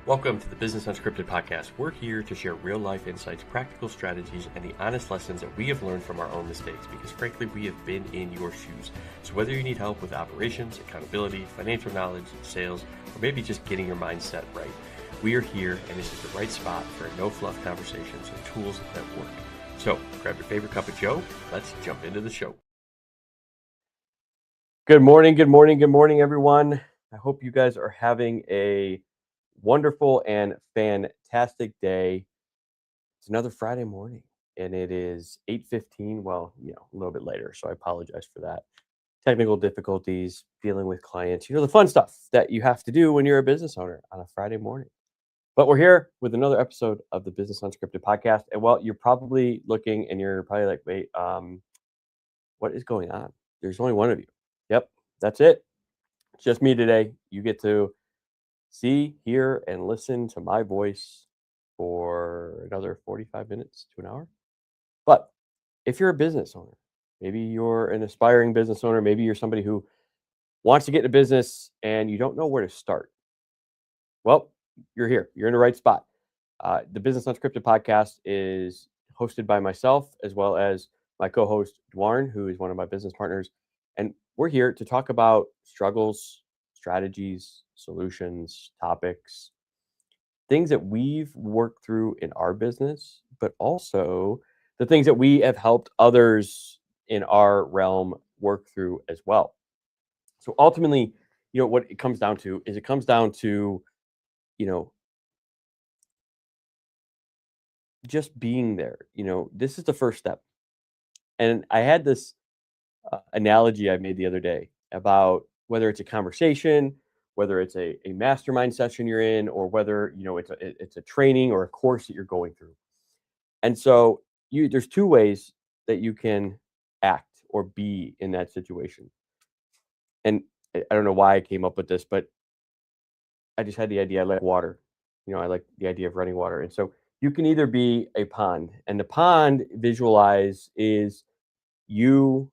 Welcome to the Business Unscripted podcast. We're here to share real-life insights, practical strategies, and the honest lessons that we have learned from our own mistakes because, frankly, we have been in your shoes. So whether you need help with operations, accountability, financial knowledge, sales, or maybe just getting your mindset right, we are here, and this is the right spot for no-fluff conversations and tools that work. So grab your favorite cup of joe. Let's jump into the show. Good morning, everyone. I hope you guys are having a wonderful and fantastic day. It's another Friday morning and it is 8:15. Well, a little bit later, so I apologize for that. Technical difficulties, dealing with clients, the fun stuff that you have to do when you're a business owner on a Friday morning. But we're here with another episode of the Business Unscripted podcast. And well, you're probably looking and you're probably like, wait, what is going on? There's only one of you. Yep, that's it. It's just me today. You get to see, hear, and listen to my voice for another 45 minutes to an hour. But if you're a business owner, maybe you're an aspiring business owner, maybe you're somebody who wants to get into business and you don't know where to start. Well, you're here. You're in the right spot. The Business Unscripted podcast is hosted by myself as well as my co-host, Dwarn, who is one of my business partners. And we're here to talk about struggles, strategies, solutions, topics, things that we've worked through in our business, but also the things that we have helped others in our realm work through as well. So ultimately, what it comes down to is just being there. This is the first step. And I had this analogy I made the other day about whether it's a conversation, whether it's a mastermind session you're in, or whether it's a training or a course that you're going through. And so there's two ways that you can act or be in that situation. And I don't know why I came up with this, but I just had the idea. I like water. I like the idea of running water. And so you can either be a pond, and the pond, visualize, is you,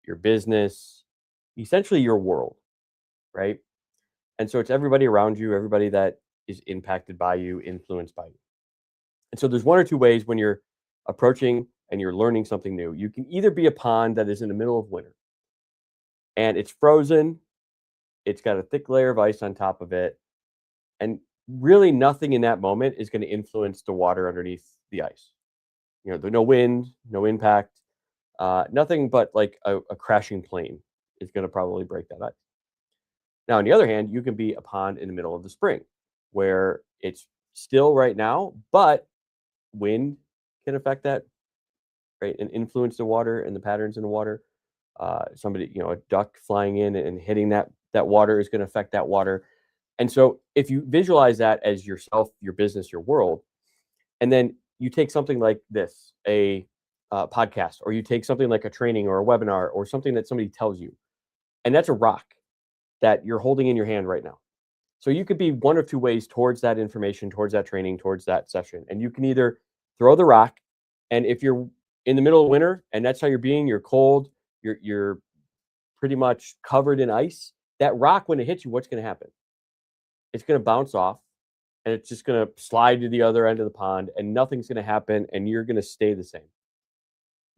your business, essentially your world, right? And so it's everybody around you, everybody that is impacted by you, influenced by you. And so there's one or two ways when you're approaching and you're learning something new. You can either be a pond that is in the middle of winter and it's frozen, it's got a thick layer of ice on top of it, and really nothing in that moment is going to influence the water underneath the ice. There's no wind, no impact, nothing but like a crashing plane is going to probably break that ice. Now, on the other hand, you can be a pond in the middle of the spring where it's still right now, but wind can affect that, right? And influence the water and the patterns in the water. Somebody, a duck flying in and hitting that water is going to affect that water. And so if you visualize that as yourself, your business, your world, and then you take something like this, a podcast, or you take something like a training or a webinar or something that somebody tells you, and that's a rock that you're holding in your hand right now. So you could be one of two ways towards that information, towards that training, towards that session. And you can either throw the rock, and if you're in the middle of winter and that's how you're cold, you're pretty much covered in ice, that rock, when it hits you, what's going to happen? It's going to bounce off and it's just going to slide to the other end of the pond and nothing's going to happen and you're going to stay the same.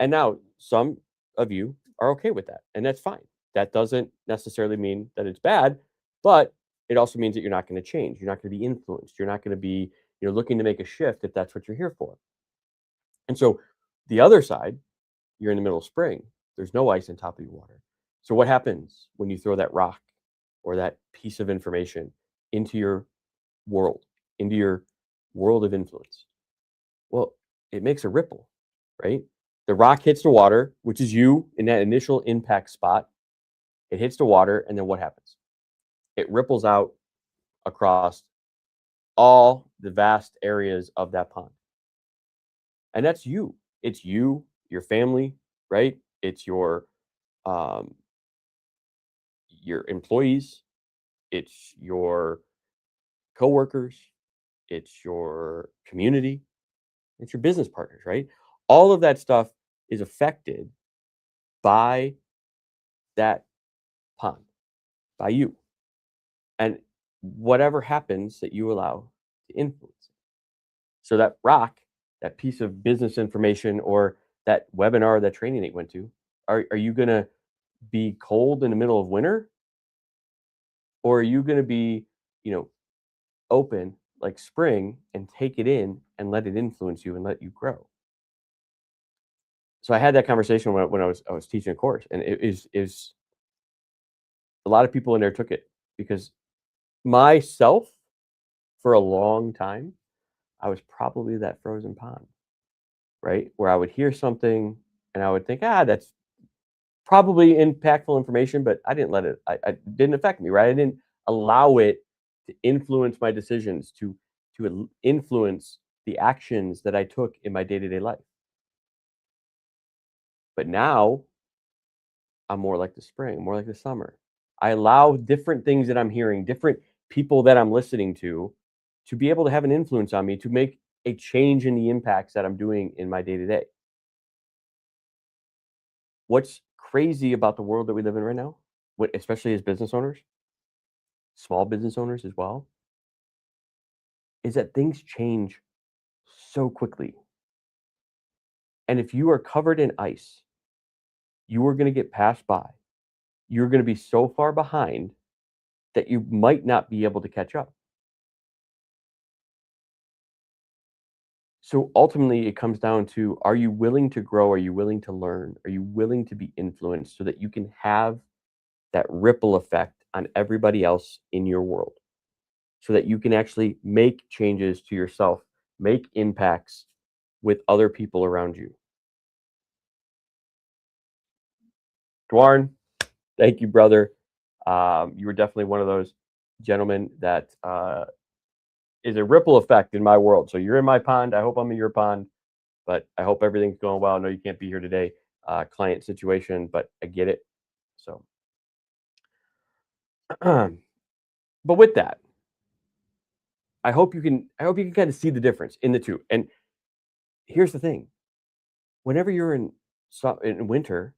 And now some of you are okay with that, and that's fine. That doesn't necessarily mean that it's bad, but it also means that you're not going to change. You're not going to be influenced. You're not going to be, looking to make a shift if that's what you're here for. And so the other side, you're in the middle of spring. There's no ice on top of your water. So what happens when you throw that rock or that piece of information into your world, into your world of influence? Well, it makes a ripple, right? The rock hits the water, which is you in that initial impact spot. It hits the water, and then what happens? It ripples out across all the vast areas of that pond. And that's you. It's you, your family, right? It's your employees, it's your coworkers, it's your community, it's your business partners, right? All of that stuff is affected by that pond, by you. And whatever happens that you allow to influence it. So that rock, that piece of business information or that webinar, that training that you went to, are you going to be cold in the middle of winter, or are you going to be, you know, open like spring and take it in and let it influence you and let you grow? So I had that conversation when I was teaching a course, and it is a lot of people in there took it because myself, for a long time, I was probably that frozen pond, right? Where I would hear something and I would think, that's probably impactful information, but I didn't let it, I didn't affect me, right? I didn't allow it to influence my decisions, to influence the actions that I took in my day-to-day life. But now I'm more like the spring, more like the summer. I allow different things that I'm hearing, different people that I'm listening to be able to have an influence on me, to make a change in the impacts that I'm doing in my day to day. What's crazy about the world that we live in right now, especially as business owners, small business owners as well, is that things change so quickly. And if you are covered in ice, you are going to get passed by. You're going to be so far behind that you might not be able to catch up. So ultimately, it comes down to, are you willing to grow? Are you willing to learn? Are you willing to be influenced so that you can have that ripple effect on everybody else in your world? So that you can actually make changes to yourself, make impacts with other people around you. Dwarn, thank you, brother. You were definitely one of those gentlemen that is a ripple effect in my world. So you're in my pond. I hope I'm in your pond. But I hope everything's going well. I know you can't be here today, client situation, but I get it. So, but with that, I hope you can kind of see the difference in the two. And here's the thing: whenever you're in winter,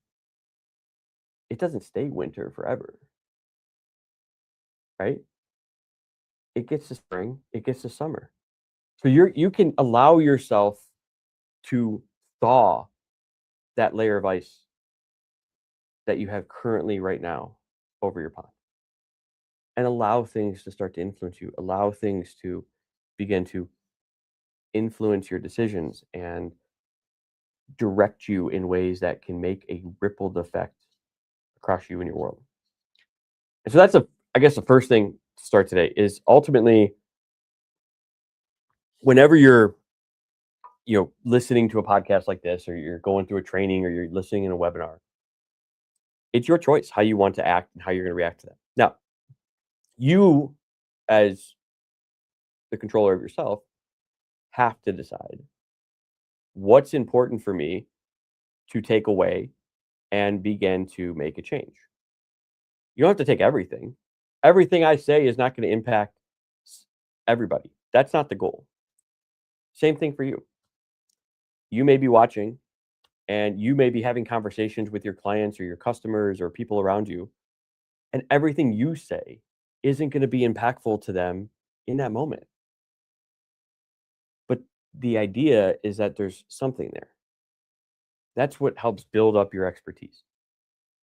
it doesn't stay winter forever, right? It gets to spring, it gets to summer. So you can allow yourself to thaw that layer of ice that you have currently right now over your pond, and allow things to start to influence you, allow things to begin to influence your decisions and direct you in ways that can make a rippled effect across you and your world. And so that's I guess the first thing to start today is ultimately, whenever you're, listening to a podcast like this, or you're going through a training, or you're listening in a webinar, it's your choice how you want to act and how you're going to react to that. Now, you, as the controller of yourself, have to decide what's important for me to take away and begin to make a change. You don't have to take everything. Everything I say is not going to impact everybody. That's not the goal. Same thing for you. You may be watching and you may be having conversations with your clients or your customers or people around you, and everything you say isn't going to be impactful to them in that moment. But the idea is that there's something there. That's what helps build up your expertise.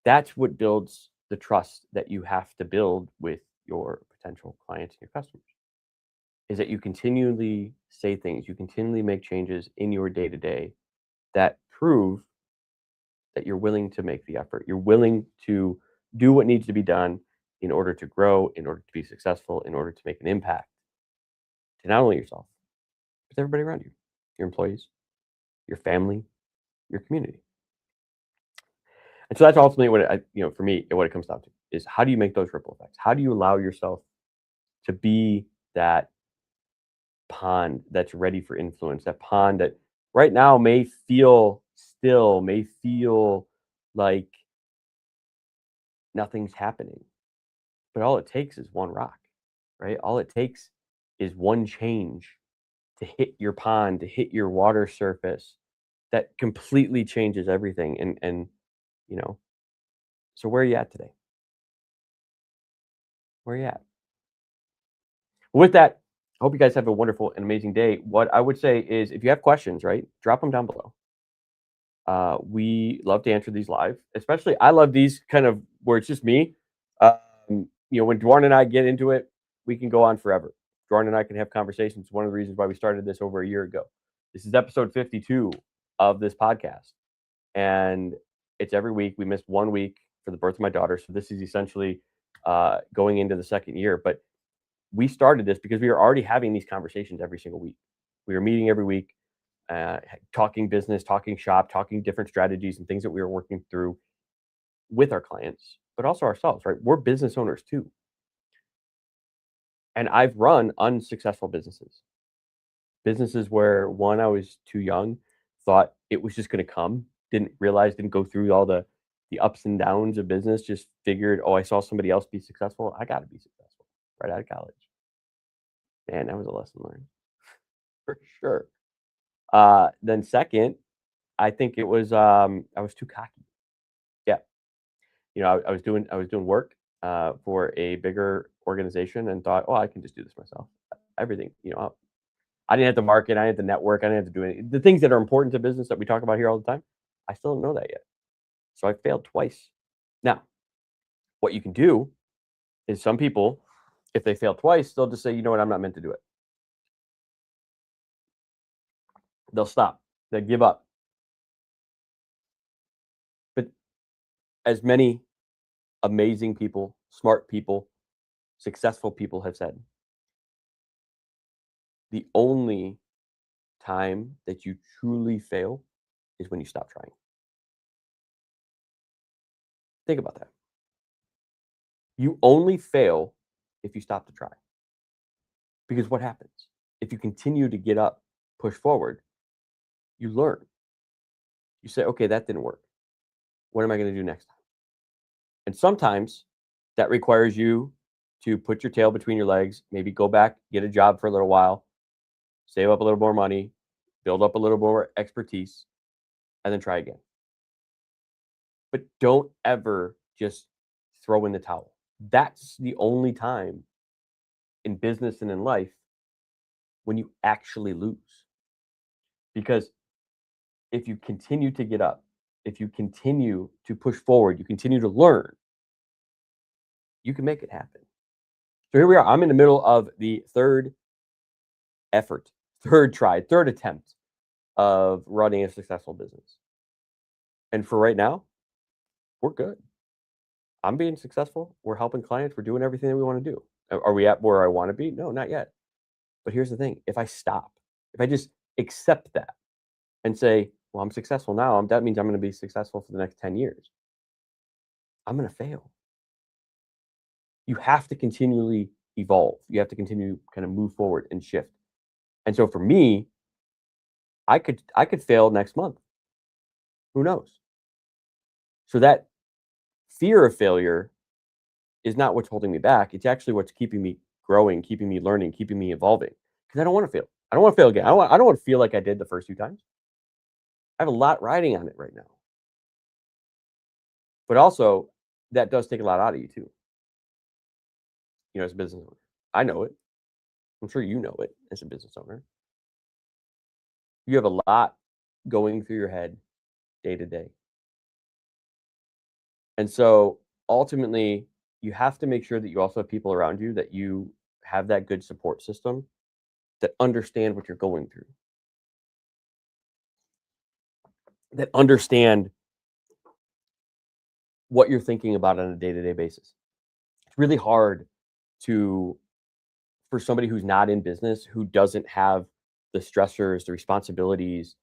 That's what builds the trust that you have to build with your potential clients and your customers, is that you continually say things, you continually make changes in your day to day that prove that you're willing to make the effort. You're willing to do what needs to be done in order to grow, in order to be successful, in order to make an impact to not only yourself, but everybody around you, your employees, your family, your community. And so that's ultimately for me, what it comes down to is, how do you make those ripple effects? How do you allow yourself to be that pond that's ready for influence, that pond that right now may feel still, may feel like nothing's happening. But all it takes is one rock, right? All it takes is one change to hit your pond, to hit your water surface, that completely changes everything. And you know, so where are you at today? Where are you at? With that, Hope you guys have a wonderful and amazing day. What I would say is if you have questions, right, drop them down below. We love to answer these live, especially I love these kind of where it's just me. When Dwarn and I get into it, we can go on forever. Dwarn and I can have conversations. One of the reasons why we started this over a year ago. This is episode 52 of this podcast, and it's every week. We missed 1 week for the birth of my daughter, so this is essentially going into the second year. But we started this because we were already having these conversations every single week. We were meeting every week, talking business, talking shop, talking different strategies and things that we were working through with our clients, but also ourselves, right? We're business owners too. And I've run unsuccessful businesses where one, I was too young, thought it was just going to come, didn't go through all the ups and downs of business, just figured, oh, I saw somebody else be successful. I got to be successful right out of college. Man, that was a lesson learned for sure. Then second, I think it was I was too cocky. Yeah, I was doing work for a bigger organization and thought, oh, I can just do this myself. Everything, I didn't have to market, I didn't have to network, I didn't have to do anything. The things that are important to business that we talk about here all the time, I still don't know that yet. So I failed twice. Now, what you can do is some people, if they fail twice, they'll just say, you know what, I'm not meant to do it. They'll stop. They'll give up. But as many amazing people, smart people, successful people have said, the only time that you truly fail is when you stop trying. Think about that. You only fail if you stop to try. Because what happens? If you continue to get up, push forward, you learn. You say, okay, that didn't work. What am I going to do next time? And sometimes that requires you to put your tail between your legs, maybe go back, get a job for a little while, save up a little more money, build up a little more expertise, and then try again. But don't ever just throw in the towel. That's the only time in business and in life when you actually lose. Because if you continue to get up, if you continue to push forward, you continue to learn, you can make it happen. So here we are. I'm in the middle of the third attempt of running a successful business. And for right now, we're good. I'm being successful. We're helping clients. We're doing everything that we want to do. Are we at where I want to be? No, not yet. But here's the thing. If I stop, if I just accept that and say, well, I'm successful now, that means I'm going to be successful for the next 10 years. I'm going to fail. You have to continually evolve. You have to continue kind of move forward and shift. And so for me, I could fail next month. Who knows? So that fear of failure is not what's holding me back. It's actually what's keeping me growing, keeping me learning, keeping me evolving. Because I don't want to fail. I don't want to fail again. I don't want to feel like I did the first 2 times. I have a lot riding on it right now. But also, that does take a lot out of you too. As a business owner. I know it. I'm sure you know it as a business owner. You have a lot going through your head day to day. And so ultimately, you have to make sure that you also have people around you, that you have that good support system that understand what you're going through, that understand what you're thinking about on a day-to-day basis. It's really hard for somebody who's not in business, who doesn't have the stressors, the responsibilities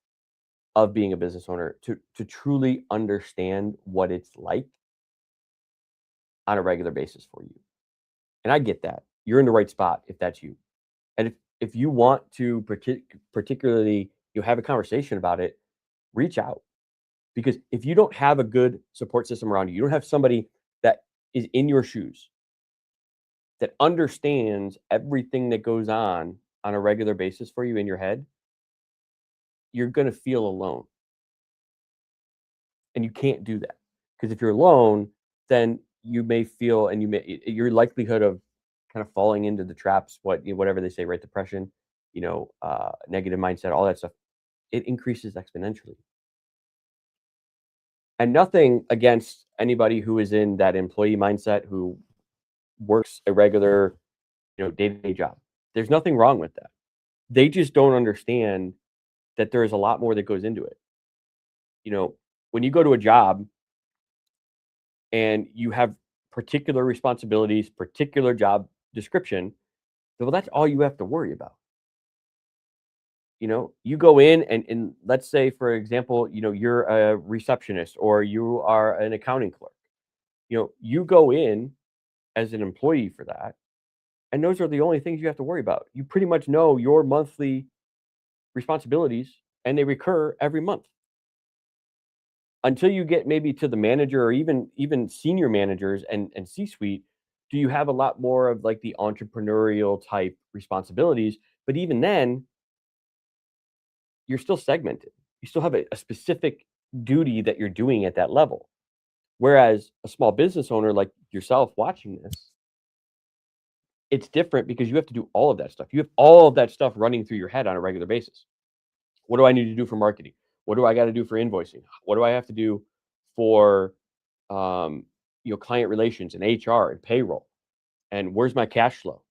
of being a business owner, to truly understand what it's like on a regular basis for you. And I get that. You're in the right spot if that's you. And if you want to particularly have a conversation about it, reach out. Because if you don't have a good support system around you, you don't have somebody that is in your shoes, that understands everything that goes on a regular basis for you in your head, you're going to feel alone. And you can't do that. Because if you're alone, then you may feel, and your likelihood of kind of falling into the traps, whatever they say, right? Depression, negative mindset, all that stuff, it increases exponentially. And nothing against anybody who is in that employee mindset who works a regular, day-to-day job. There's nothing wrong with that. They just don't understand that there is a lot more that goes into it. When you go to a job and you have particular responsibilities, particular job description, well, that's all you have to worry about. You go in and let's say, for example, you're a receptionist or you are an accounting clerk. You go in as an employee for that, and those are the only things you have to worry about. You pretty much know your monthly responsibilities, and they recur every month. Until you get maybe to the manager or even senior managers and C-suite, do you have a lot more of like the entrepreneurial type responsibilities? But even then, you're still segmented. You still have a specific duty that you're doing at that level. Whereas a small business owner like yourself watching this, it's different because you have to do all of that stuff. You have all of that stuff running through your head on a regular basis. What do I need to do for marketing? What do I got to do for invoicing? What do I have to do for client relations and HR and payroll? And where's my cash flow?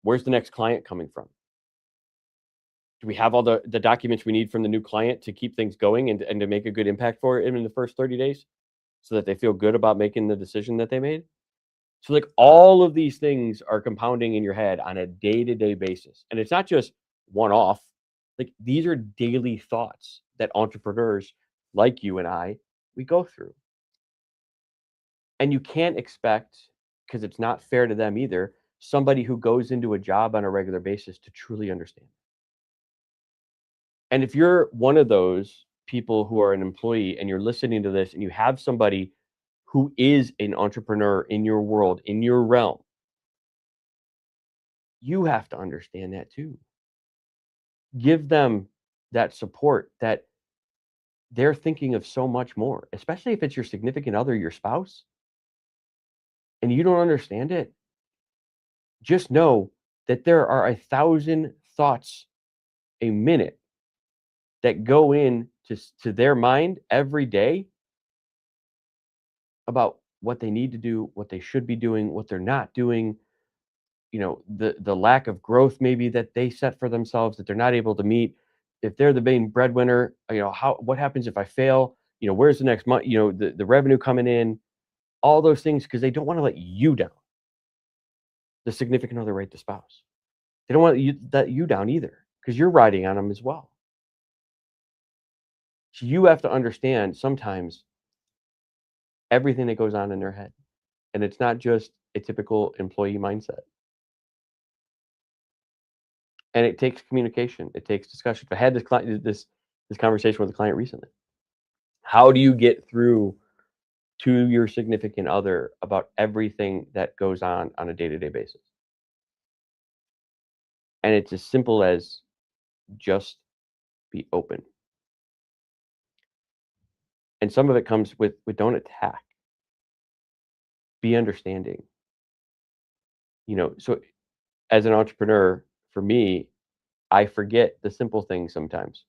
Where's the next client coming from? Do we have all the documents we need from the new client to keep things going and to make a good impact for him in the first 30 days so that they feel good about making the decision that they made? So like all of these things are compounding in your head on a day-to-day basis. And it's not just one-off. Like these are daily thoughts that entrepreneurs like you and we go through. And you can't expect, because it's not fair to them either, somebody who goes into a job on a regular basis to truly understand. And if you're one of those people who are an employee and you're listening to this and you have somebody who is an entrepreneur in your world, in your realm, you have to understand that too. Give them that support that they're thinking of so much more, especially if it's your significant other, your spouse, and you don't understand it. Just know that there are 1,000 thoughts a minute that go in to their mind every day about what they need to do, what they should be doing, what they're not doing, the lack of growth maybe that they set for themselves that they're not able to meet. If they're the main breadwinner, what happens if I fail? Where's the next month? The revenue coming in, all those things, because they don't want to let you down. The significant other, right? The spouse. They don't want you down either, because you're riding on them as well. So you have to understand sometimes everything that goes on in their head, and it's not just a typical employee mindset. And it takes communication. It takes discussion. I had this conversation with a client recently. How do you get through to your significant other about everything that goes on a day-to-day basis? And it's as simple as just be open. And some of it comes with don't attack. Be understanding. So as an entrepreneur, for me, I forget the simple things sometimes.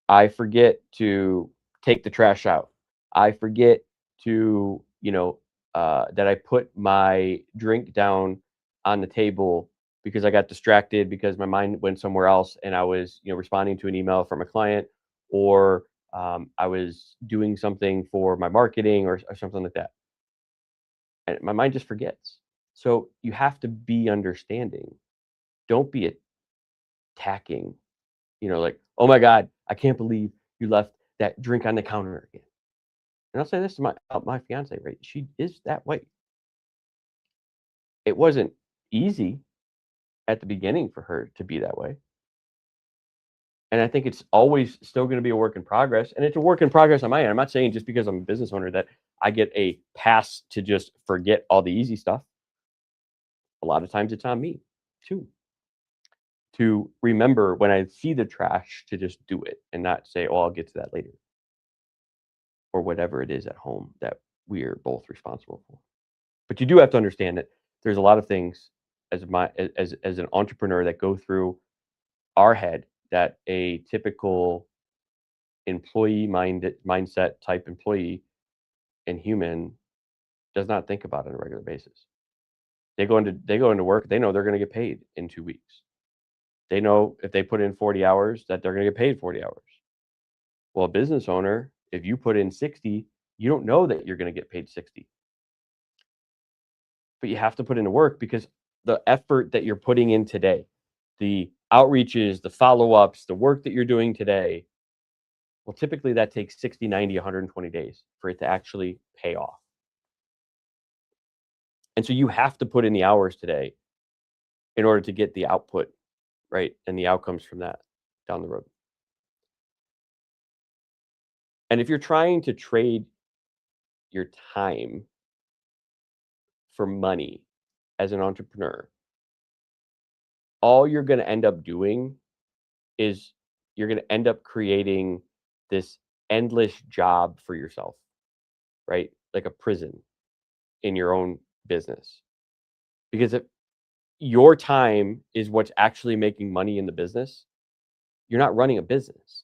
I forget to take the trash out. I forget to, that I put my drink down on the table because I got distracted because my mind went somewhere else and I was, responding to an email from a client or I was doing something for my marketing or something like that. And my mind just forgets. So you have to be understanding. Don't be attacking. Like, oh my God, I can't believe you left that drink on the counter again. And I'll say this to my fiance, right? She is that way. It wasn't easy at the beginning for her to be that way. And I think it's always still going to be a work in progress. And it's a work in progress on my end. I'm not saying just because I'm a business owner that I get a pass to just forget all the easy stuff. A lot of times it's on me too. To remember when I see the trash to just do it and not say, oh, I'll get to that later. Or whatever it is at home that we are both responsible for. But you do have to understand that there's a lot of things as an entrepreneur that go through our head that a typical mindset type employee and human does not think about on a regular basis. They go into work, they know they're going to get paid in 2 weeks. They know if they put in 40 hours that they're going to get paid 40 hours. Well, a business owner, if you put in 60, you don't know that you're going to get paid 60. But you have to put into work because the effort that you're putting in today, the outreaches, the follow-ups, the work that you're doing today, well, typically that takes 60, 90, 120 days for it to actually pay off. And so you have to put in the hours today in order to get the output, right? And the outcomes from that down the road. And if you're trying to trade your time for money as an entrepreneur, all you're going to end up doing is you're going to end up creating this endless job for yourself, right? Like a prison in your own business. Because if your time is what's actually making money in the business, you're not running a business,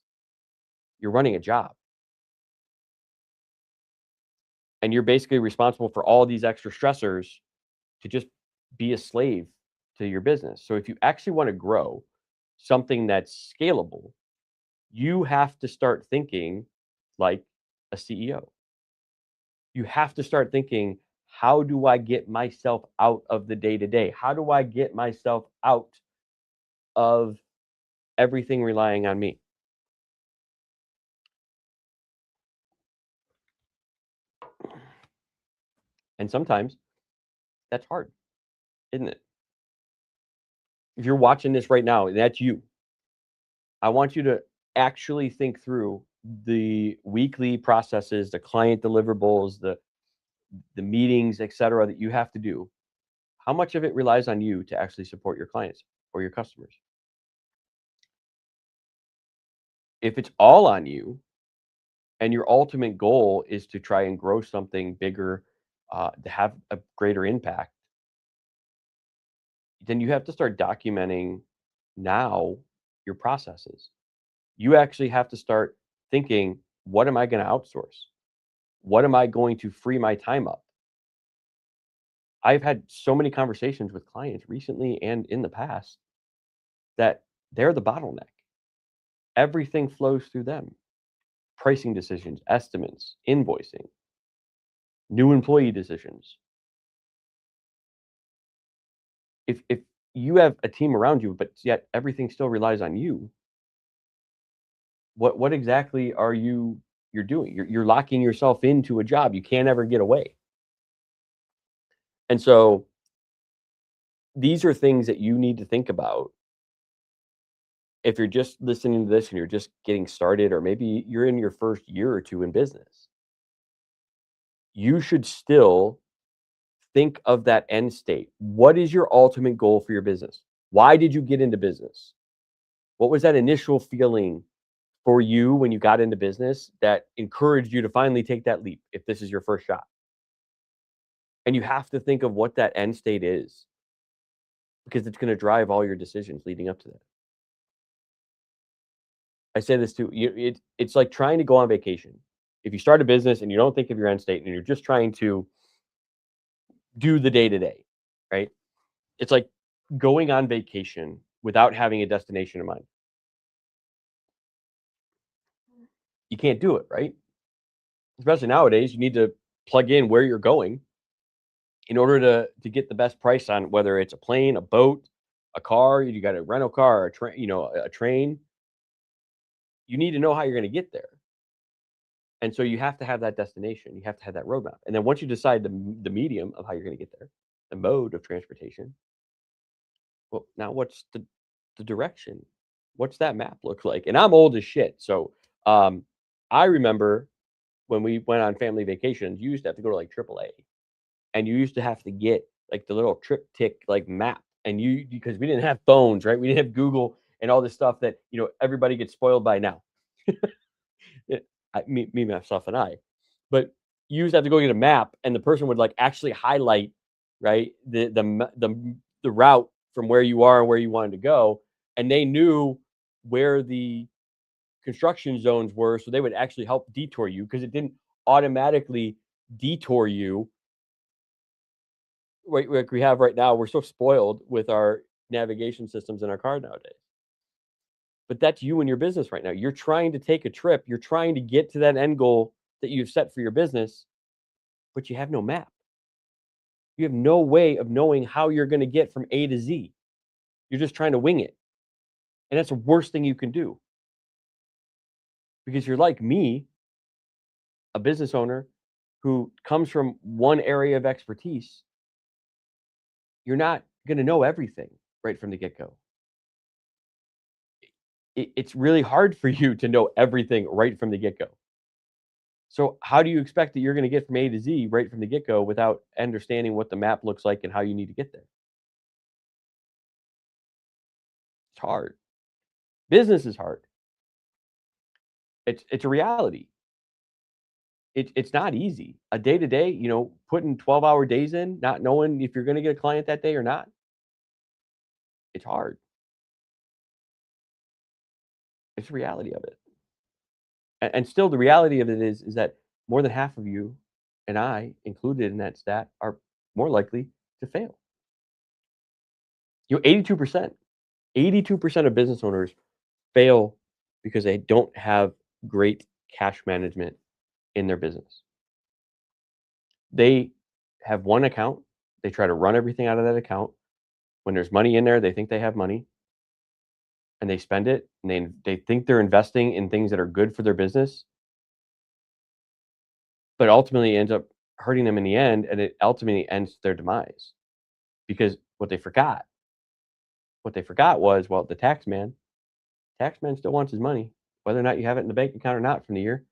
you're running a job. And you're basically responsible for all these extra stressors to just be a slave to your business. So if you actually want to grow something that's scalable, you have to start thinking like a CEO. You have to start thinking, how do I get myself out of the day to day? How do I get myself out of everything relying on me? And sometimes that's hard, isn't it? If you're watching this right now, and that's you, I want you to actually think through the weekly processes, the client deliverables, the meetings, etc., that you have to do. How much of it relies on you to actually support your clients or your customers? If it's all on you, and your ultimate goal is to try and grow something bigger, to have a greater impact, then you have to start documenting now your processes. You actually have to start thinking, what am I going to outsource? What am I going to free my time up? I've had so many conversations with clients recently and in the past that they're the bottleneck. Everything flows through them. Pricing decisions, estimates, invoicing, new employee decisions. If you have a team around you, but yet everything still relies on you, what exactly are you're doing? You're locking yourself into a job. You can't ever get away. And so these are things that you need to think about if you're just listening to this and you're just getting started, or maybe you're in your first year or two in business. You should still think of that end state. What is your ultimate goal for your business? Why did you get into business? What was that initial feeling for you when you got into business that encouraged you to finally take that leap if this is your first shot? And you have to think of what that end state is, because it's going to drive all your decisions leading up to that. I say this too. It's like trying to go on vacation. If you start a business and you don't think of your end state and you're just trying to do the day to day, right? It's like going on vacation without having a destination in mind. You can't do it, right? Especially nowadays, you need to plug in where you're going in order to get the best price on whether it's a plane, a boat, a car. You got a rental car, a train, a train. You need to know how you're going to get there. And so you have to have that destination. You have to have that roadmap. And then once you decide the medium of how you're going to get there, the mode of transportation, well, now what's the direction? What's that map look like? And I'm old as shit. So I remember when we went on family vacations, you used to have to go to like AAA, and you used to have to get like the little triptych like map. And because we didn't have phones, right? We didn't have Google and all this stuff that everybody gets spoiled by now. Me, myself, and I. But you used to have to go get a map, and the person would like actually highlight, right? The route from where you are and where you wanted to go, and they knew where the construction zones were, so they would actually help detour you because it didn't automatically detour you like we have right now. We're so spoiled with our navigation systems in our car nowadays. But that's you and your business right now. You're trying to take a trip. You're trying to get to that end goal that you've set for your business, but you have no map. You have no way of knowing how you're going to get from A to Z. You're just trying to wing it. And that's the worst thing you can do because you're like me, a business owner who comes from one area of expertise. You're not going to know everything right from the get go. It's really hard for you to know everything right from the get go. So, how do you expect that you're going to get from A to Z right from the get go without understanding what the map looks like and how you need to get there? It's hard. Business is hard. It's a reality. It's not easy. A day to day, putting 12-hour days in, not knowing if you're going to get a client that day or not. It's hard. It's the reality of it. And still, the reality of it is that more than half of you and I, included in that stat, are more likely to fail. 82%, 82% of business owners fail because they don't have great cash management in their business. They have one account. They try to run everything out of that account. When there's money in there, they think they have money and they spend it and they think they're investing in things that are good for their business, but ultimately ends up hurting them in the end, and it ultimately ends their demise because what they forgot was, well, the tax man still wants his money, whether or not you have it in the bank account or not from the year,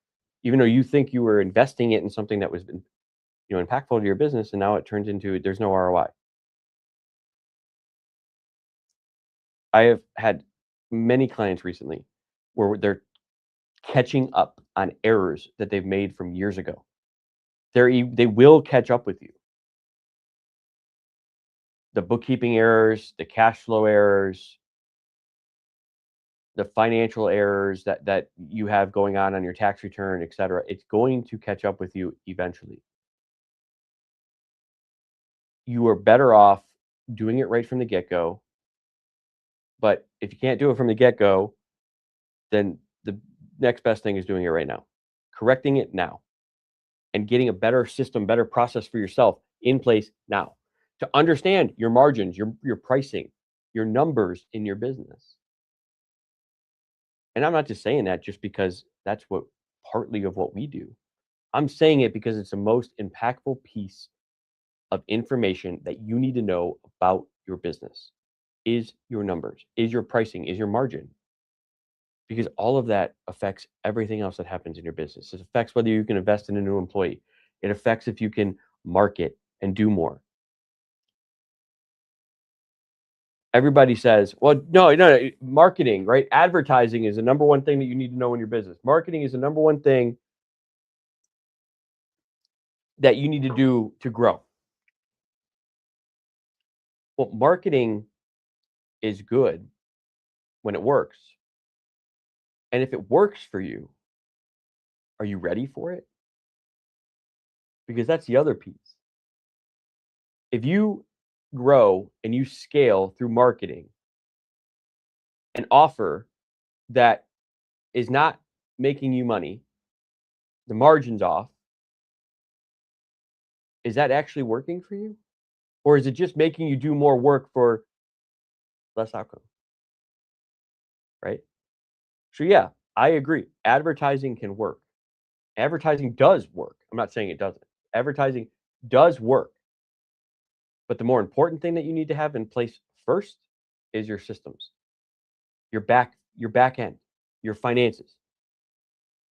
even though you think you were investing it in something that was impactful to your business, and now it turns into there's no ROI. I have had many clients recently where they're catching up on errors that they've made from years ago. They will catch up with you. The bookkeeping errors, the cash flow errors, the financial errors that you have going on your tax return, et cetera, it's going to catch up with you eventually. You are better off doing it right from the get-go. But if you can't do it from the get-go, then the next best thing is doing it right now. Correcting it now and getting a better system, better process for yourself in place now to understand your margins, your pricing, your numbers in your business. And I'm not just saying that just because that's what partly of what we do. I'm saying it because it's the most impactful piece of information that you need to know about your business is your numbers, is your pricing, is your margin. Because all of that affects everything else that happens in your business. It affects whether you can invest in a new employee. It affects if you can market and do more. Everybody says, well, no, marketing, right? Advertising is the number one thing that you need to know in your business. Marketing is the number one thing that you need to do to grow. Well, marketing is good when it works. And if it works for you, are you ready for it? Because that's the other piece. If you grow and you scale through marketing, an offer that is not making you money, the margin's off, is that actually working for you? Or is it just making you do more work for less outcome? Right? So, yeah, I agree. Advertising can work. Advertising does work. I'm not saying it doesn't. Advertising does work. But the more important thing that you need to have in place first is your systems, your back end, your finances,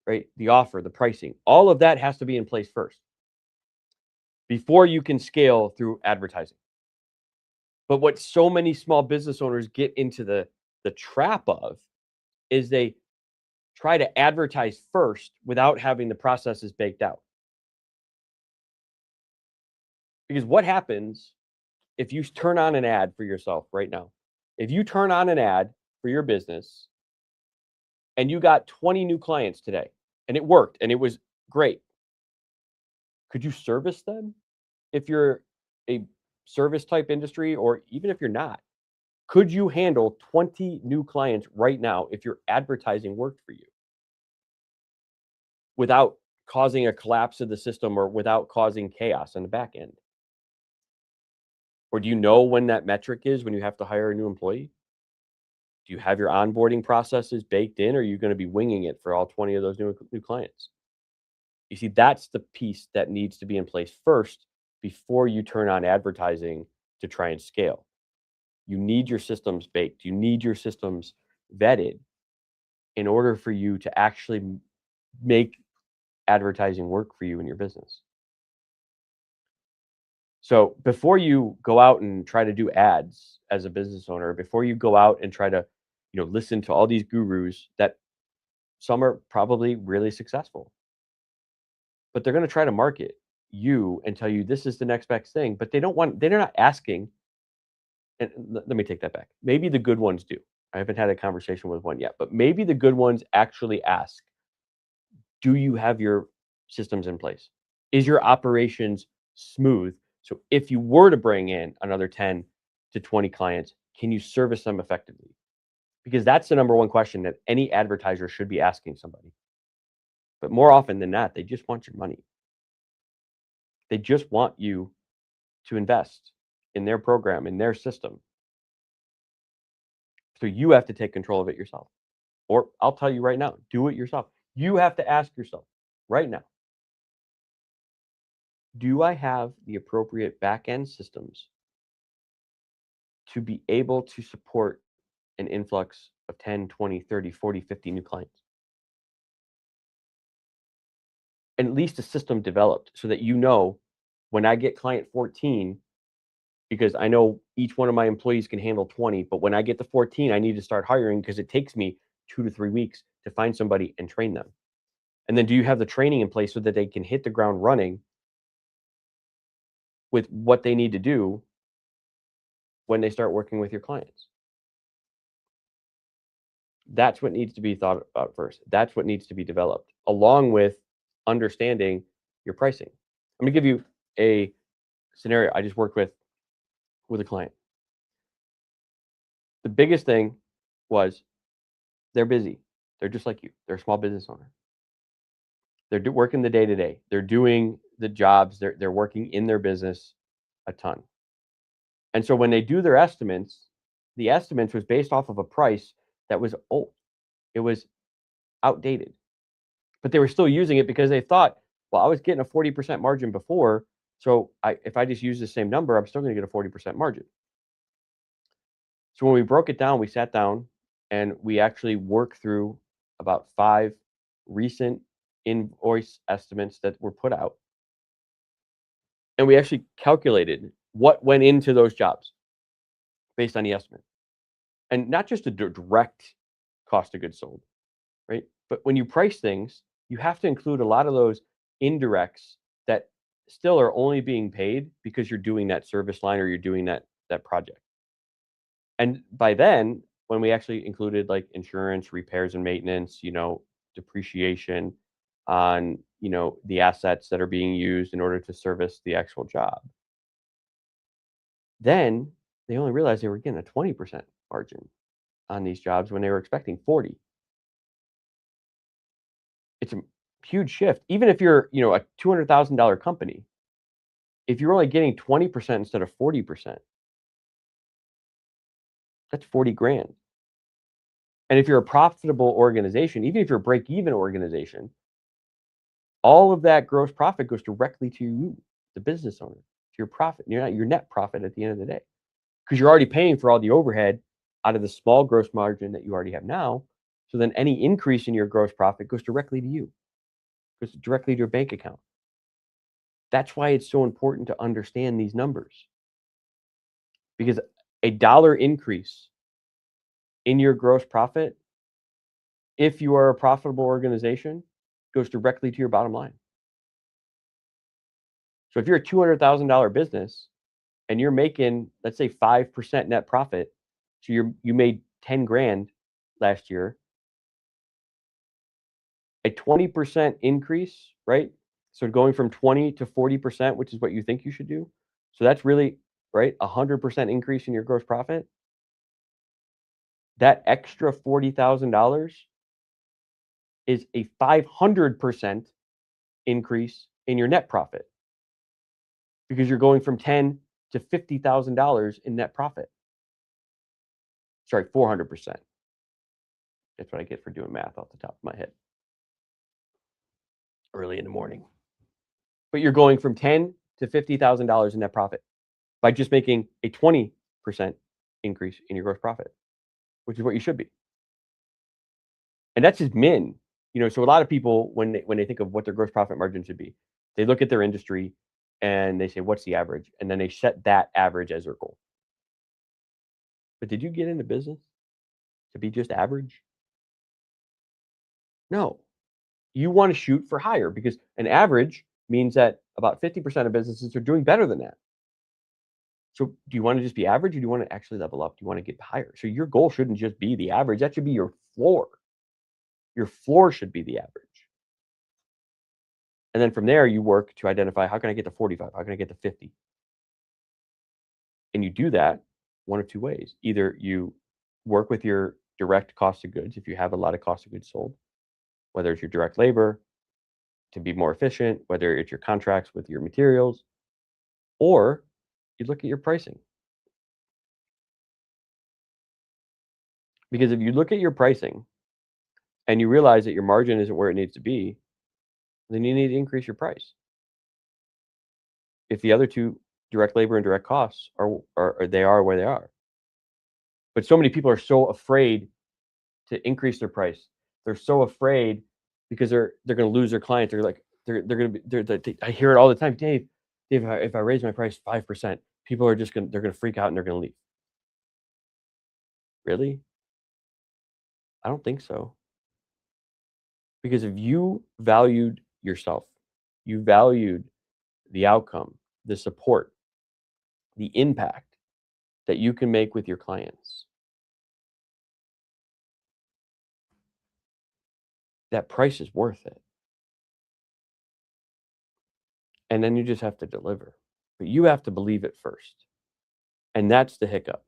right? The offer, the pricing, all of that has to be in place first before you can scale through advertising. But what so many small business owners get into the trap of is they try to advertise first without having the processes baked out. Because what happens if you turn on an ad for yourself right now, if you turn on an ad for your business and you got 20 new clients today and it worked and it was great, could you service them if you're a service type industry, or even if you're not? Could you handle 20 new clients right now if your advertising worked for you without causing a collapse of the system or without causing chaos on the back end? Or do you know when that metric is when you have to hire a new employee? Do you have your onboarding processes baked in, or are you going to be winging it for all 20 of those new clients? You see, that's the piece that needs to be in place first before you turn on advertising to try and scale. You need your systems baked. You need your systems vetted in order for you to actually make advertising work for you in your business. So before you go out and try to do ads as a business owner, before you go out and try to, listen to all these gurus that some are probably really successful, but they're going to try to market you and tell you this is the next best thing, but they're not asking. And let me take that back. Maybe the good ones do. I haven't had a conversation with one yet, but maybe the good ones actually ask, do you have your systems in place? Is your operations smooth? So if you were to bring in another 10 to 20 clients, can you service them effectively? Because that's the number one question that any advertiser should be asking somebody. But more often than not, they just want your money. They just want you to invest in their program, in their system. So you have to take control of it yourself. Or I'll tell you right now, do it yourself. You have to ask yourself right now, do I have the appropriate back end systems to be able to support an influx of 10, 20, 30, 40, 50 new clients? And at least a system developed so that when I get client 14, because I know each one of my employees can handle 20, but when I get to 14, I need to start hiring because it takes me 2 to 3 weeks to find somebody and train them. And then do you have the training in place so that they can hit the ground running with what they need to do when they start working with your clients? That's what needs to be thought about first. That's what needs to be developed, along with understanding your pricing. I'm gonna give you a scenario I just worked with a client. The biggest thing was they're busy. They're just like you. They're a small business owner. They're working the day to day. They're doing the jobs. They're working in their business a ton. And so when they do their estimates, the estimates was based off of a price that was old. It was outdated. But they were still using it because they thought, well, I was getting a 40% margin before. So if I just use the same number, I'm still going to get a 40% margin. So when we broke it down, we sat down and we actually worked through about 5 recent invoice estimates that were put out. And we actually calculated what went into those jobs based on the estimate. And not just a direct cost of goods sold, right? But when you price things, you have to include a lot of those indirects that still are only being paid because you're doing that service line or you're doing that project. And by then, when we actually included like insurance, repairs and maintenance, depreciation on, the assets that are being used in order to service the actual job, then they only realized they were getting a 20% margin on these jobs when they were expecting 40. It's a huge shift. Even if you're, a $200,000 company, if you're only getting 20% instead of 40%, that's 40 grand. And if you're a profitable organization, even if you're a break-even organization, all of that gross profit goes directly to you, the business owner, to your profit. You're not your net profit at the end of the day, because you're already paying for all the overhead out of the small gross margin that you already have now. So then any increase in your gross profit goes directly to you, goes directly to your bank account. That's why it's so important to understand these numbers, because a dollar increase in your gross profit, if you are a profitable organization, goes directly to your bottom line. So if you're a $200,000 business and you're making, let's say, 5% net profit, so you made 10 grand last year, a 20% increase, right? So going from 20 to 40%, which is what you think you should do. So that's really, right, 100% increase in your gross profit. That extra $40,000 is a 500% increase in your net profit because you're going from 10 to $50,000 in net profit. Sorry, 400%. That's what I get for doing math off the top of my head early in the morning. But you're going from 10 to $50,000 in net profit by just making a 20% increase in your gross profit, which is what you should be. And that's just min. So a lot of people, when they think of what their gross profit margin should be, they look at their industry and they say, what's the average? And then they set that average as their goal. But did you get into business to be just average? No. You want to shoot for higher because an average means that about 50% of businesses are doing better than that. So do you want to just be average or do you want to actually level up? Do you want to get higher? So your goal shouldn't just be the average. That should be your floor. Your floor should be the average. And then from there, you work to identify, how can I get to 45? How can I get to 50? And you do that one of two ways. Either you work with your direct cost of goods, if you have a lot of cost of goods sold, whether it's your direct labor to be more efficient, whether it's your contracts with your materials, or you look at your pricing. Because if you look at your pricing and you realize that your margin isn't where it needs to be, then you need to increase your price. If the other two, direct labor and direct costs, are they are where they are. But so many people are so afraid to increase their price. They're so afraid because they're going to lose their clients. They're like they're going to be. I hear it all the time, Dave. If I raise my price 5%, people are just they're going to freak out and they're going to leave. Really? I don't think so. Because if you valued yourself, you valued the outcome, the support, the impact that you can make with your clients, that price is worth it. And then you just have to deliver. But you have to believe it first. And that's the hiccup.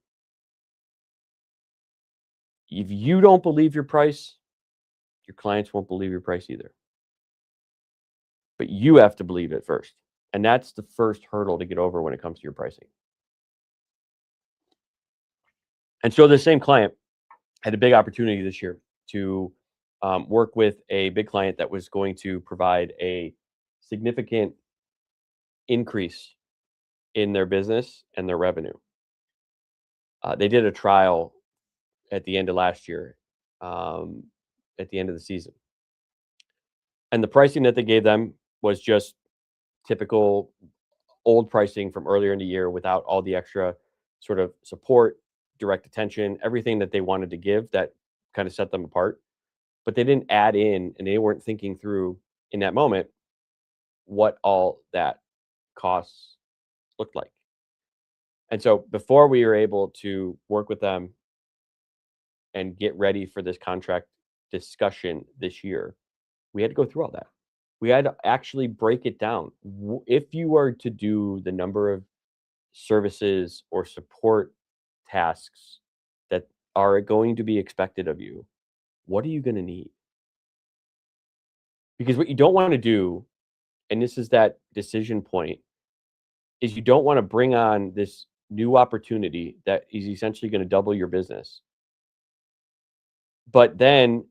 If you don't believe your price, your clients won't believe your price either. But you have to believe it first. And that's the first hurdle to get over when it comes to your pricing. And so the same client had a big opportunity this year to work with a big client that was going to provide a significant increase in their business and their revenue. They did a trial at the end of last year, at the end of the season. And the pricing that they gave them was just typical old pricing from earlier in the year without all the extra sort of support, direct attention, everything that they wanted to give that kind of set them apart. But they didn't add in and they weren't thinking through in that moment what all that costs looked like. And so before we were able to work with them and get ready for this contract discussion this year, we had to go through all that. We had to actually break it down. If you are to do the number of services or support tasks that are going to be expected of you, what are you going to need? Because what you don't want to do, and this is that decision point, is you don't want to bring on this new opportunity that is essentially going to double your business, but then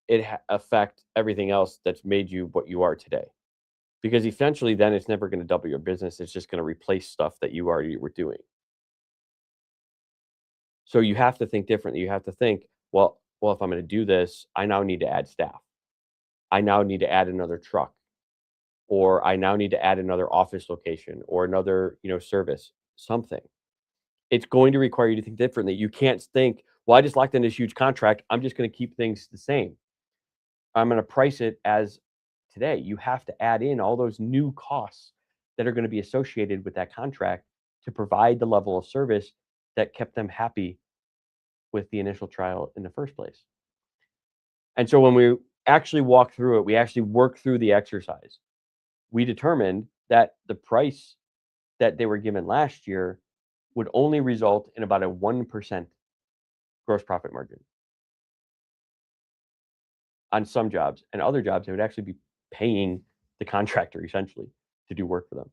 it affect everything else that's made you what you are today. Because essentially then it's never going to double your business. It's just going to replace stuff that you already were doing. So you have to think differently. You have to think, well, if I'm going to do this, I now need to add staff. I now need to add another truck, or I now need to add another office location or another, service, something. It's going to require you to think differently. You can't think, well, I just locked in this huge contract. I'm just going to keep things the same. I'm going to price it as today. You have to add in all those new costs that are going to be associated with that contract to provide the level of service that kept them happy with the initial trial in the first place. And so when we actually walked through it, we actually worked through the exercise. We determined that the price that they were given last year would only result in about a 1% gross profit margin on some jobs, and other jobs, they would actually be paying the contractor essentially to do work for them.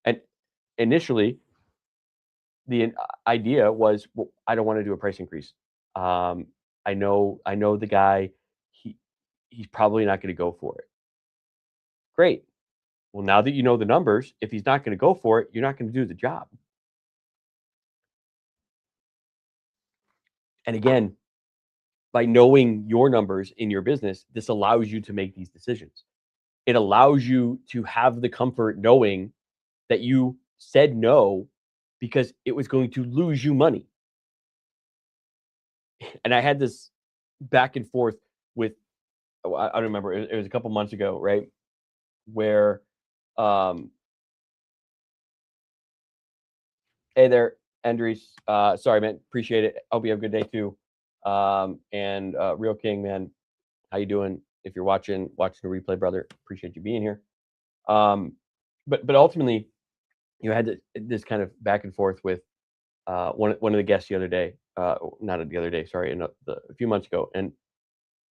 And initially, the idea was, well, I don't want to do a price increase. Um, I know the guy. He he's probably not going to go for it. Great. Well, now that you know the numbers, if he's not going to go for it, you're not going to do the job. And again, by knowing your numbers in your business, this allows you to make these decisions. It allows you to have the comfort knowing that you said no because it was going to lose you money. And I had this back and forth with, oh, I don't remember, it was a couple months ago, right? Where, um, hey there, Andres. Sorry, man. Appreciate it. Hope you have a good day too. And Real King, man, how you doing? If you're watching the replay, brother, appreciate you being here. Um, but ultimately, you had this kind of back and forth with one of the guests the other day. Not the other day, sorry, a few months ago, and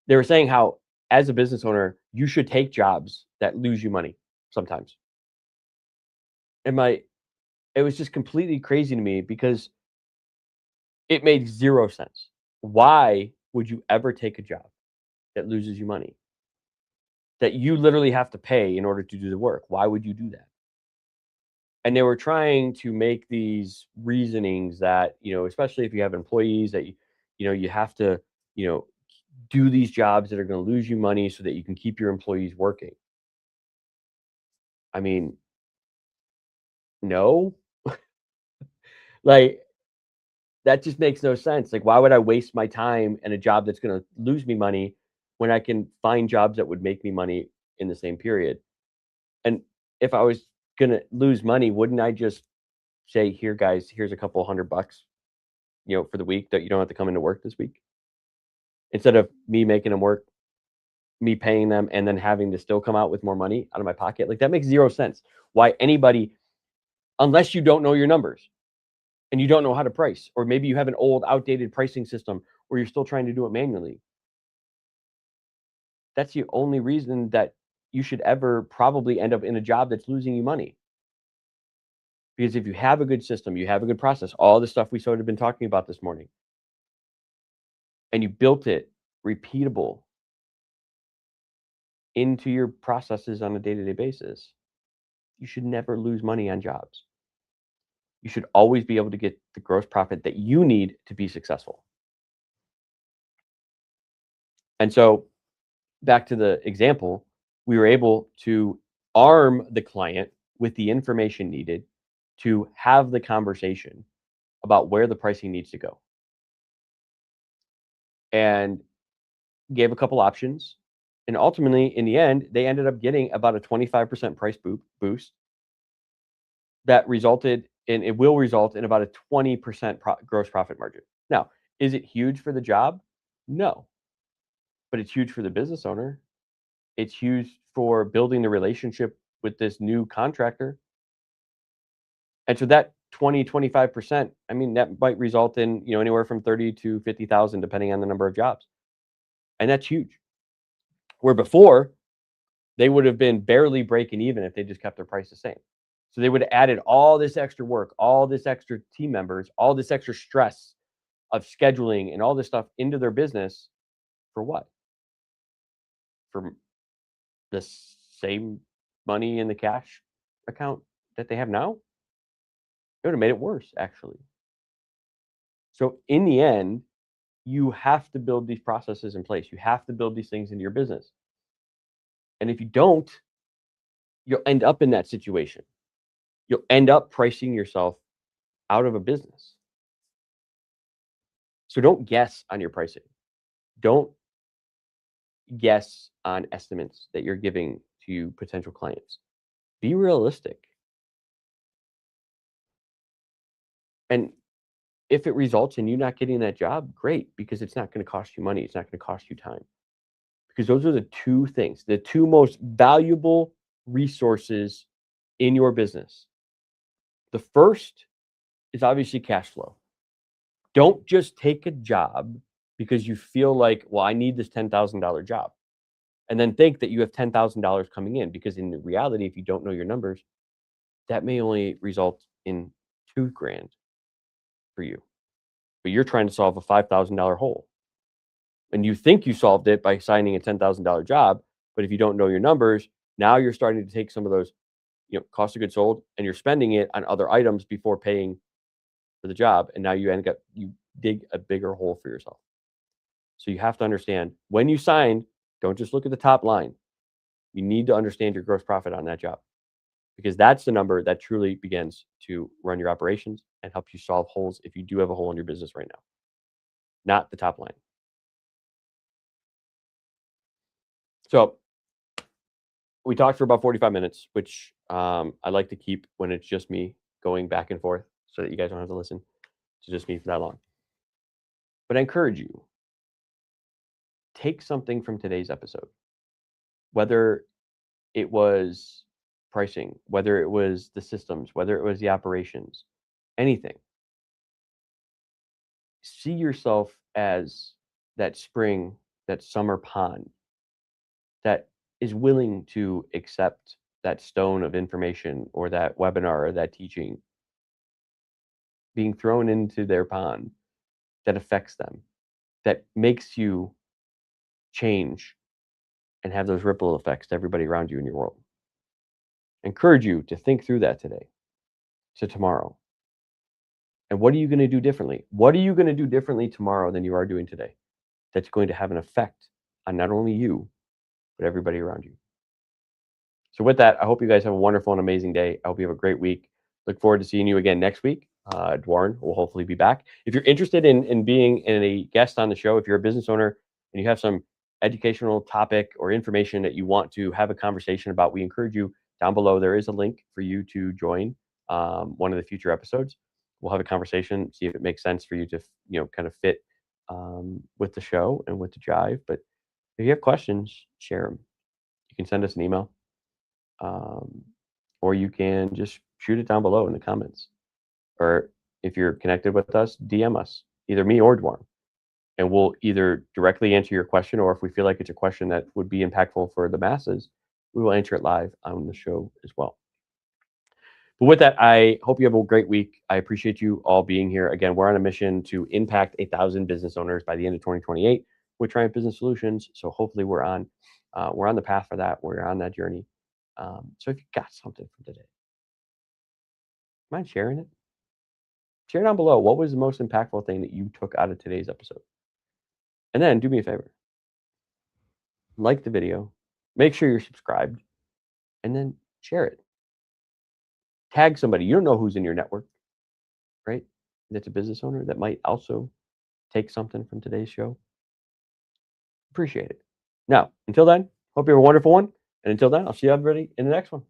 they were saying how, as a business owner, you should take jobs that lose you money sometimes. And it was just completely crazy to me because it made zero sense. Why would you ever take a job that loses you money? That you literally have to pay in order to do the work. Why would you do that? And they were trying to make these reasonings that, especially if you have employees that you have to, you know, do these jobs that are going to lose you money so that you can keep your employees working. I mean, no. Like, that just makes no sense. Like, why would I waste my time in a job that's going to lose me money when I can find jobs that would make me money in the same period? And if I was going to lose money, wouldn't I just say, "Here, guys, here's a couple $100, for the week that you don't have to come into work this week," instead of me making them work, me paying them, and then having to still come out with more money out of my pocket? Like, that makes zero sense. Why anybody, unless you don't know your numbers and you don't know how to price, or maybe you have an old, outdated pricing system, or you're still trying to do it manually. That's the only reason that you should ever probably end up in a job that's losing you money. Because if you have a good system, you have a good process, all the stuff we sort of been talking about this morning, and you built it repeatable into your processes on a day-to-day basis, you should never lose money on jobs. You should always be able to get the gross profit that you need to be successful. And so, back to the example, we were able to arm the client with the information needed to have the conversation about where the pricing needs to go, and gave a couple options. And ultimately, in the end, they ended up getting about a 25% price boost that resulted in, it will result in about a 20% gross profit margin. Now, is it huge for the job? No, but it's huge for the business owner. It's huge for building the relationship with this new contractor. And so that 20, 25%, I mean, that might result in, anywhere from 30 to 50,000, depending on the number of jobs. And that's huge. Where before, they would have been barely breaking even if they just kept their price the same. So they would have added all this extra work, all this extra team members, all this extra stress of scheduling and all this stuff into their business for what? For the same money in the cash account that they have now? It would have made it worse, actually. So in the end, you have to build these processes in place. You have to build these things into your business. And if you don't, you'll end up in that situation. You'll end up pricing yourself out of a business. So don't guess on your pricing. Don't guess on estimates that you're giving to potential clients. Be realistic. And if it results in you not getting that job, great, because it's not going to cost you money. It's not going to cost you time. Because those are the two things, the two most valuable resources in your business. The first is obviously cash flow. Don't just take a job because you feel like, well, I need this $10,000 job. And then think that you have $10,000 coming in, because in reality, if you don't know your numbers, that may only result in 2 grand for you. But you're trying to solve a $5,000 hole. And you think you solved it by signing a $10,000 job. But if you don't know your numbers, now you're starting to take some of those, cost of goods sold, and you're spending it on other items before paying for the job. And now you dig a bigger hole for yourself. So you have to understand, when you sign, don't just look at the top line. You need to understand your gross profit on that job, because that's the number that truly begins to run your operations and help you solve holes if you do have a hole in your business right now, not the top line. So we talked for about 45 minutes, which I like to keep when it's just me going back and forth, so that you guys don't have to listen to just me for that long. But I encourage you, take something from today's episode, whether it was pricing, whether it was the systems, whether it was the operations, anything. See yourself as that spring, that summer pond that is willing to accept that stone of information or that webinar or that teaching being thrown into their pond that affects them, that makes you change and have those ripple effects to everybody around you in your world. I encourage you to think through that today to tomorrow. And what are you going to do differently? What are you going to do differently tomorrow than you are doing today that's going to have an effect on not only you, but everybody around you? So with that, I hope you guys have a wonderful and amazing day. I hope you have a great week. Look forward to seeing you again next week. Dwarren will hopefully be back. If you're interested in being a guest on the show, if you're a business owner and you have some educational topic or information that you want to have a conversation about, we encourage you down below. There is a link for you to join one of the future episodes. We'll have a conversation, see if it makes sense for you to, kind of fit with the show and with the jive. But if you have questions, share them. You can send us an email. Or you can just shoot it down below in the comments. Or if you're connected with us, DM us, either me or Dwarren. And we'll either directly answer your question, or if we feel like it's a question that would be impactful for the masses, we will answer it live on the show as well. But with that, I hope you have a great week. I appreciate you all being here. Again, we're on a mission to impact 1,000 business owners by the end of 2028 with Triumph Business Solutions. So hopefully we're on the path for that. We're on that journey. So if you got something from today, mind sharing it? Share down below. What was the most impactful thing that you took out of today's episode? And then do me a favor. Like the video. Make sure you're subscribed. And then share it. Tag somebody. You don't know who's in your network, right? That's a business owner that might also take something from today's show. Appreciate it. Now, until then, hope you have a wonderful one. And until then, I'll see everybody in the next one.